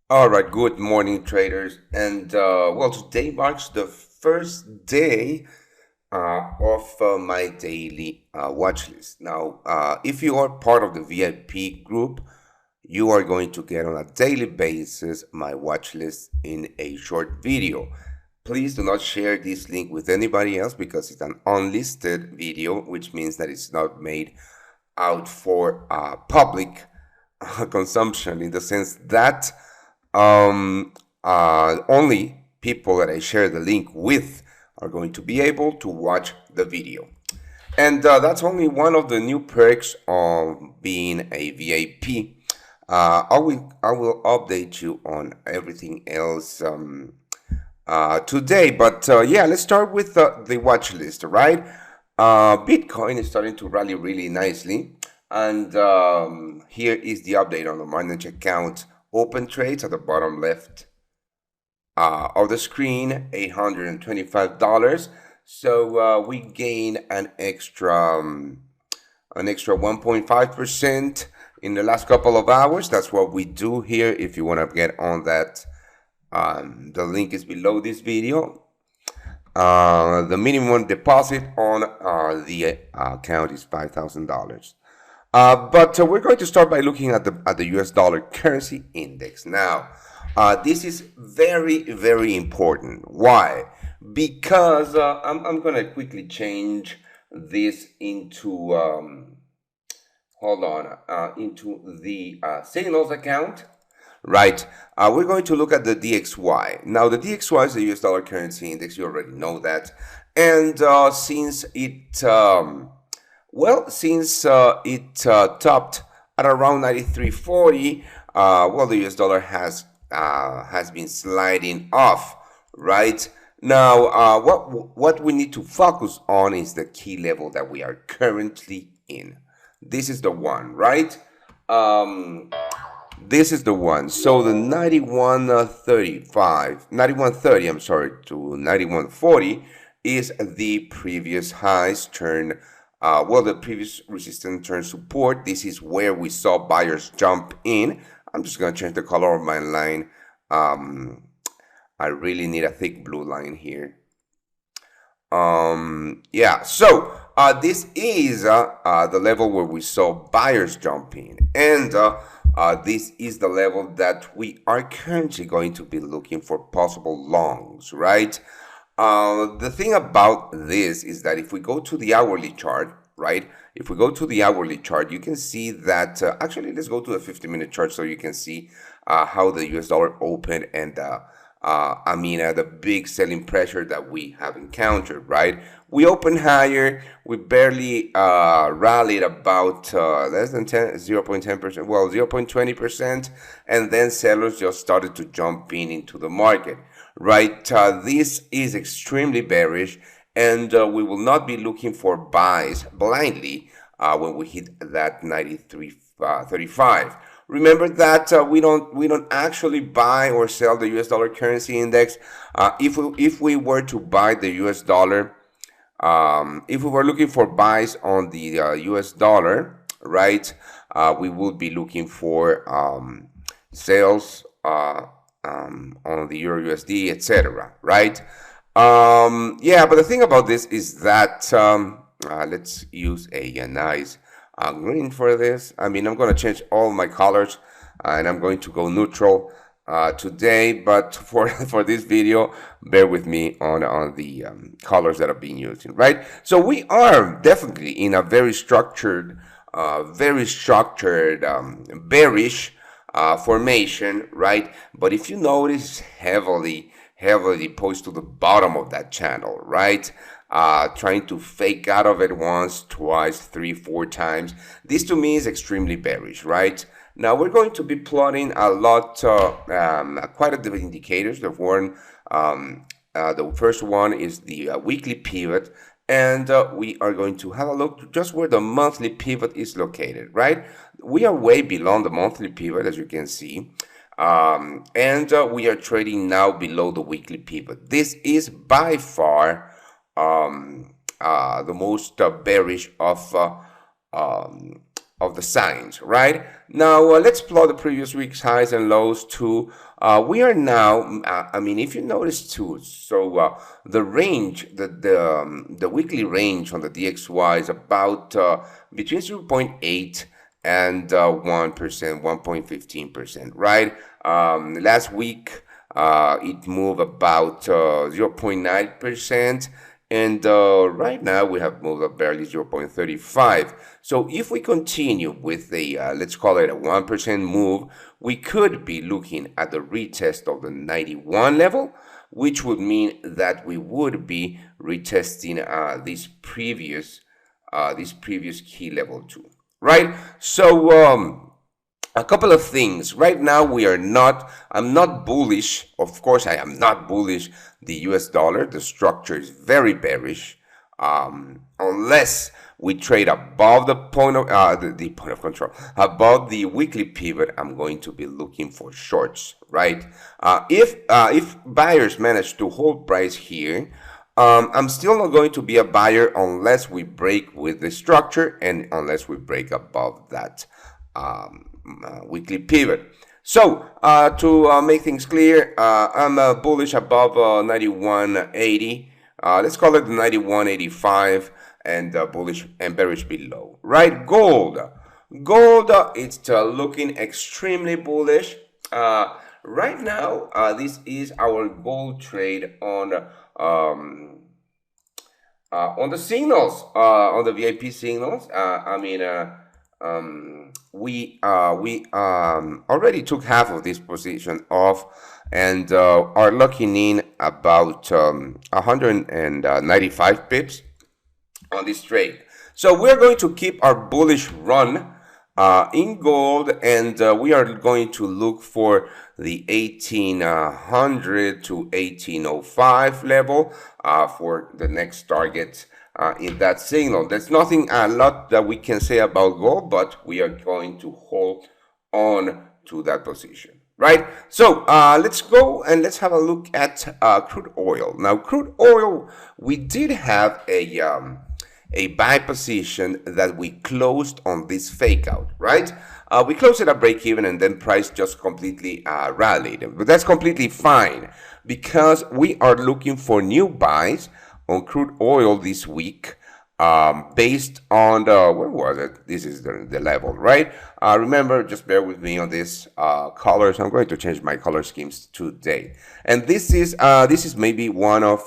All right, good morning, traders. And well, today marks the first day of my daily watch list. Now, if you are part of the VIP group, you are going to get on a daily basis my watch list in a short video. Please do not share this link with anybody else because it's an unlisted video, which means that it's not made out for public consumption in the sense that only people that I share the link with are going to be able to watch the video. And that's only one of the new perks of being a VIP. I will update you on everything else today. But yeah, let's start with the watch list, right? Bitcoin is starting to rally really nicely. And here is the update on the managed account open trades at the bottom left of the screen, $825. So we gain an extra 1.5% in the last couple of hours. That's what we do here. If you want to get on that, the link is below this video. The minimum deposit on the account is $5,000. But we're going to start by looking at the US dollar currency index. Now, this is very, very important. Why? Because I'm going to quickly change this into, into the signals account. Right. We're going to look at the DXY. Now, the DXY is the US dollar currency index. You already know that. And since it topped at around 93.40, the US dollar has been sliding off, right? Now, what we need to focus on is the key level that we are currently in. This is the one, right? This is the one. So the 91.30, I'm sorry, to 91.40 is the previous highs turn. The previous resistance turn support. This is where we saw buyers jump in. I'm just going to change the color of my line. I really need a thick blue line here. So this is the level where we saw buyers jump in. And this is the level that we are currently going to be looking for possible longs, right? The thing about this is that if we go to the hourly chart, right? If we go to the hourly chart, you can see that, actually, let's go to the 50-minute chart so you can see how the US dollar opened and the big selling pressure that we have encountered, right? We opened higher. We barely rallied about less than 0.10%, well, 0.20%, and then sellers just started to jump into the market, right? This is extremely bearish, and we will not be looking for buys blindly when we hit that 93.35. Remember that we don't actually buy or sell the US dollar currency index. If we were to buy the US dollar, if we were looking for buys on the US dollar, right, we would be looking for sales on the Euro USD, etc. Right? But the thing about this is that let's use a nice green for this. I'm going to change all my colors and I'm going to go neutral today, but for this video, bear with me on the colors that are being used, right? So we are definitely in a very structured bearish formation, right? But if you notice, heavily poised to the bottom of that channel, right? Trying to fake out of it once, twice, 3, 4 times. This to me is extremely bearish, right? Now we're going to be plotting a lot, quite a different indicators. The first one is the weekly pivot, and we are going to have a look just where the monthly pivot is located, right? We are way below the monthly pivot, as you can see. And we are trading now below the weekly pivot. This is by far the most bearish of of the signs, right? Now, let's plot the previous week's highs and lows too. We are now, I mean, if you notice too, so the range, the weekly range on the DXY is about between 0.8 and 1%, 1.15%, right? Last week, it moved about 0.9%. And right now we have moved up barely 0.35. So if we continue with a, let's call it a 1% move, we could be looking at the retest of the 91 level, which would mean that we would be retesting this previous key level too, right? So a couple of things. Right now, I'm not bullish. Of course, I am not bullish. The US dollar, the structure is very bearish. Unless we trade above the point of, the point of control, above the weekly pivot, I'm going to be looking for shorts, right? If buyers manage to hold price here, I'm still not going to be a buyer unless we break with the structure and unless we break above that weekly pivot. So to make things clear, I'm bullish above 91.80. Let's call it 91.85, and bullish and bearish below. Right, gold. Gold, it's looking extremely bullish. Right now, this is our gold trade on the signals, on the VIP signals. We already took half of this position off and are locking in about 195 pips on this trade. So we're going to keep our bullish run in gold, and we are going to look for the 1800 to 1805 level for the next target in that signal. There's nothing a lot that we can say about gold, but we are going to hold on to that position, right? So let's go and let's have a look at crude oil. Now, crude oil, we did have a buy position that we closed on this fake out, right? We closed at a break even and then price just completely rallied. But that's completely fine because we are looking for new buys on crude oil this week based on the, where was it? This is the level, right? Remember, just bear with me on this colors. I'm going to change my color schemes today. And this is maybe one of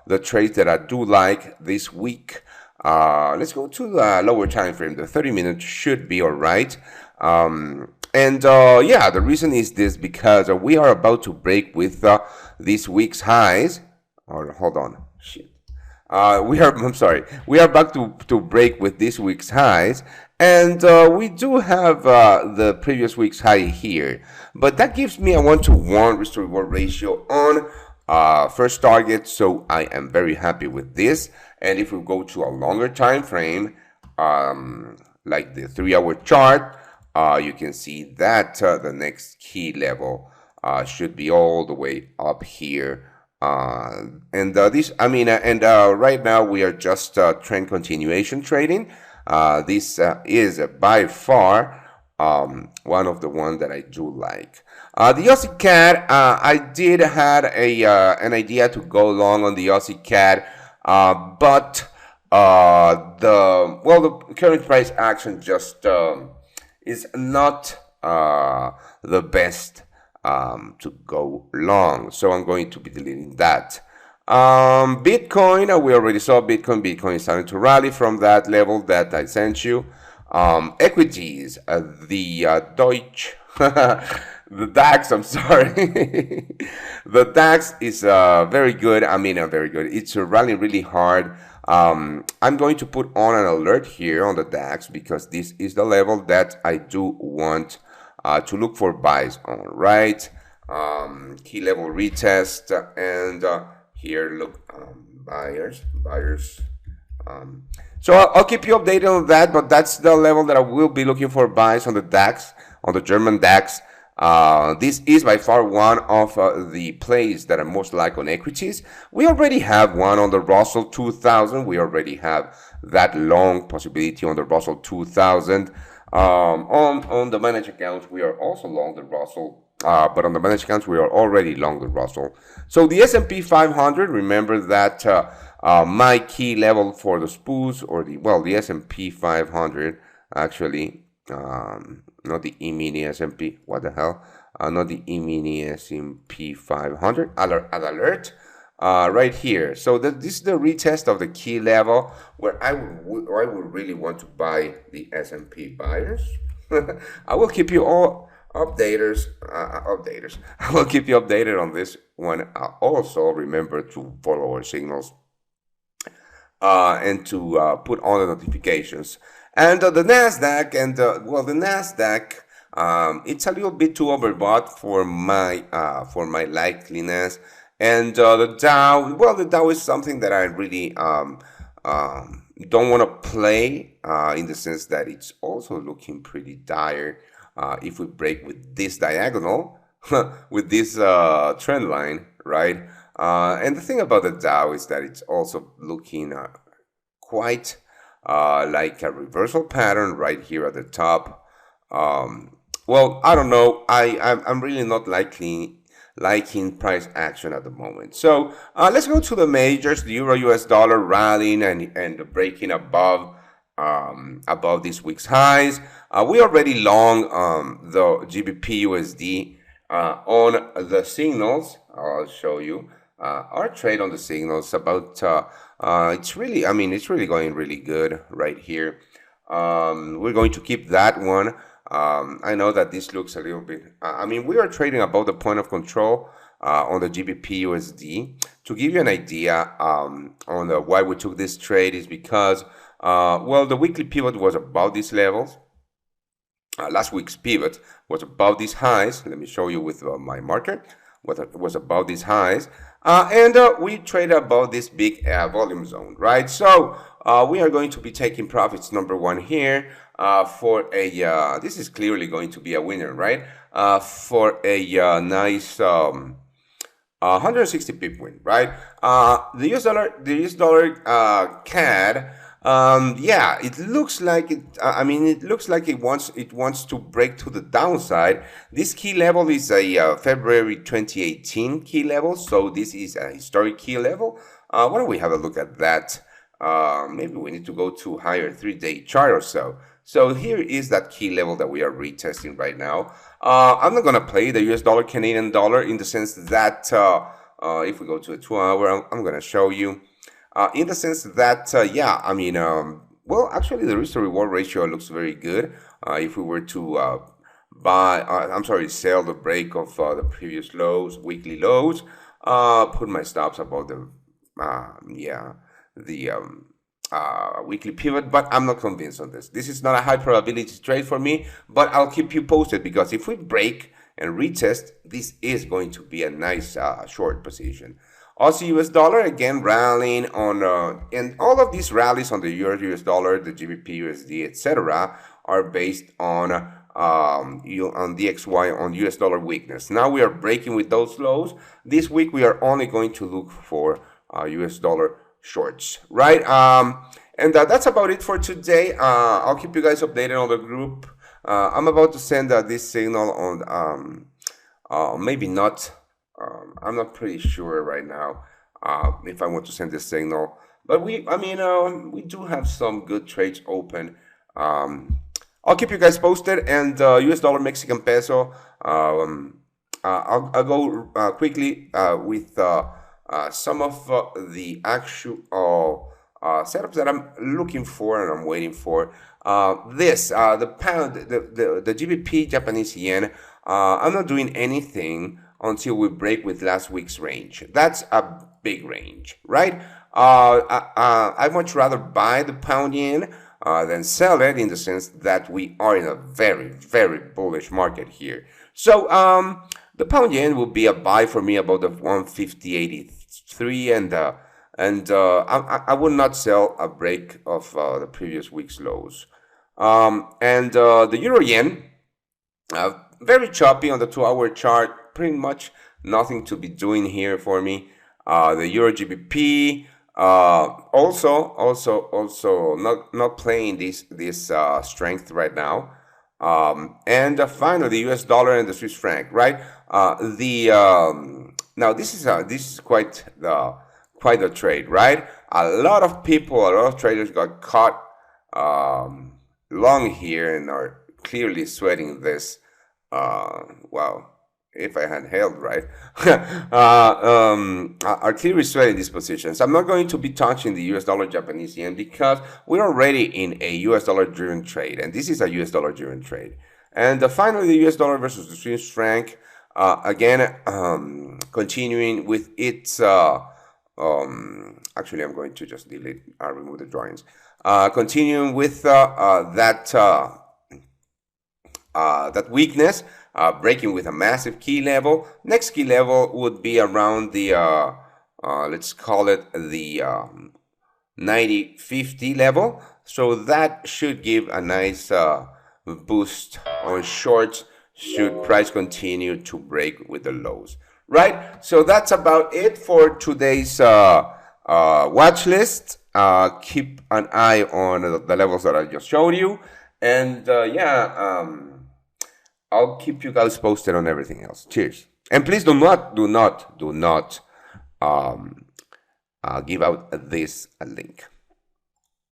the trades that I do like this week. Let's go to the lower time frame. The 30 minutes should be all right. Yeah, the reason is this because we are about to break with this week's highs. Or hold on, shit. We are about to break with this week's highs, and we do have the previous week's high here, but that gives me a 1-to-1 risk to reward ratio on first target, so I am very happy with this. And if we go to a longer time frame, like the 3-hour chart, you can see that the next key level should be all the way up here. Right now we are just trend continuation trading. This is by far one of the ones that I do like. The Aussie CAD, I did had an idea to go long on the Aussie CAD, but the current price action just is not the best to go long, so I'm going to be deleting that. Bitcoin, we already saw Bitcoin is starting to rally from that level that I sent you. Equities, the Deutsche the DAX, I'm sorry. The DAX is very good. Very good. It's rallying really hard. I'm going to put on an alert here on the DAX because this is the level that I do want to look for buys on, right? Key level retest, and here look, buyers. So I'll keep you updated on that, but that's the level that I will be looking for buys on the DAX, on the German DAX. This is by far one of the plays that I most like on equities. We already have one on the Russell 2000. We already have that long possibility on the Russell 2000. On the managed accounts, we are also long the Russell, but on the managed accounts, we are already long the Russell. So the S&P 500, remember that my key level for the SPOOs, or the S&P 500, actually, not the E-mini S&P, what the hell? Not the E-mini S&P 500, alert. Right here. So this is the retest of the key level where I would really want to buy the S&P buyers. I will keep you all updaters. I will keep you updated on this one. Also, remember to follow our signals and to put on the notifications. And the Nasdaq the Nasdaq. It's a little bit too overbought for my likeliness. And the Dow is something that I really don't want to play in the sense that it's also looking pretty dire if we break with this diagonal, with this trend line, right? And the thing about the Dow is that it's also looking quite like a reversal pattern right here at the top. Well, I don't know. I'm really not liking price action at the moment. So let's go to the majors. The Euro US dollar rallying and breaking above this week's highs. We already long the GBP USD on the signals. I'll show you our trade on the signals about it's really going really good right here. We're going to keep that one. I know that this looks a little bit, we are trading above the point of control on the GBP USD. To give you an idea on why we took this trade is because, the weekly pivot was above these levels. Last week's pivot was above these highs. Let me show you with my marker what was above these highs. And we traded above this big volume zone, right? So we are going to be taking profits, number one here. For a this is clearly going to be a winner, right? For a nice 160 pip win, right? The US dollar CAD. It looks like it. It looks like it wants to break to the downside. This key level is a February 2018 key level, so this is a historic key level. Why don't we have a look at that? Maybe we need to go to higher 3-day chart or so. So here is that key level that we are retesting right now. I'm not going to play the US dollar, Canadian dollar in the sense that if we go to a 2-hour, I'm going to show you. In the sense that, actually the risk to reward ratio looks very good. If we were to sell the break of the previous lows, weekly lows, put my stops above the weekly pivot, but I'm not convinced on this. This is not a high probability trade for me, but I'll keep you posted because if we break and retest, this is going to be a nice short position. Aussie US dollar again rallying on, and all of these rallies on the Euro US dollar, the GBP USD, etc., are based on DXY on US dollar weakness. Now we are breaking with those lows. This week we are only going to look for US dollar shorts, right? And that's about it for today. I'll keep you guys updated on the group. I'm about to send this signal on, maybe not. I'm not pretty sure right now if I want to send this signal, but we do have some good trades open. I'll keep you guys posted. And US dollar Mexican peso. I'll go quickly with some of the actual setups that I'm looking for and I'm waiting for. The pound, the GBP Japanese yen. I'm not doing anything until we break with last week's range. That's a big range, right? I'd much rather buy the pound yen than sell it, in the sense that we are in a very, very bullish market here. So the pound yen will be a buy for me about the 150.83, and I would not sell a break of the previous week's lows. And the euro yen, very choppy on the 2-hour chart. Pretty much nothing to be doing here for me. The Euro GBP also not playing this strength right now. And finally, the US dollar and the Swiss franc, right? Now this is quite a trade, right? A lot of traders got caught long here and are clearly sweating this. Well, if I had held right, are clearly sweating these positions. I'm not going to be touching the US dollar Japanese yen because we're already in a US dollar driven trade, and this is a US dollar driven trade. And finally, the US dollar versus the Swiss franc, again, continuing with its. Actually, I'm going to just remove the drawings. Continuing with that weakness, breaking with a massive key level. Next key level would be around the, let's call it the 90.50 level. So that should give a nice boost on shorts should price continue to break with the lows. Right? So that's about it for today's watch list. Keep an eye on the levels that I just showed you. And I'll keep you guys posted on everything else. Cheers. And please do not give out this link.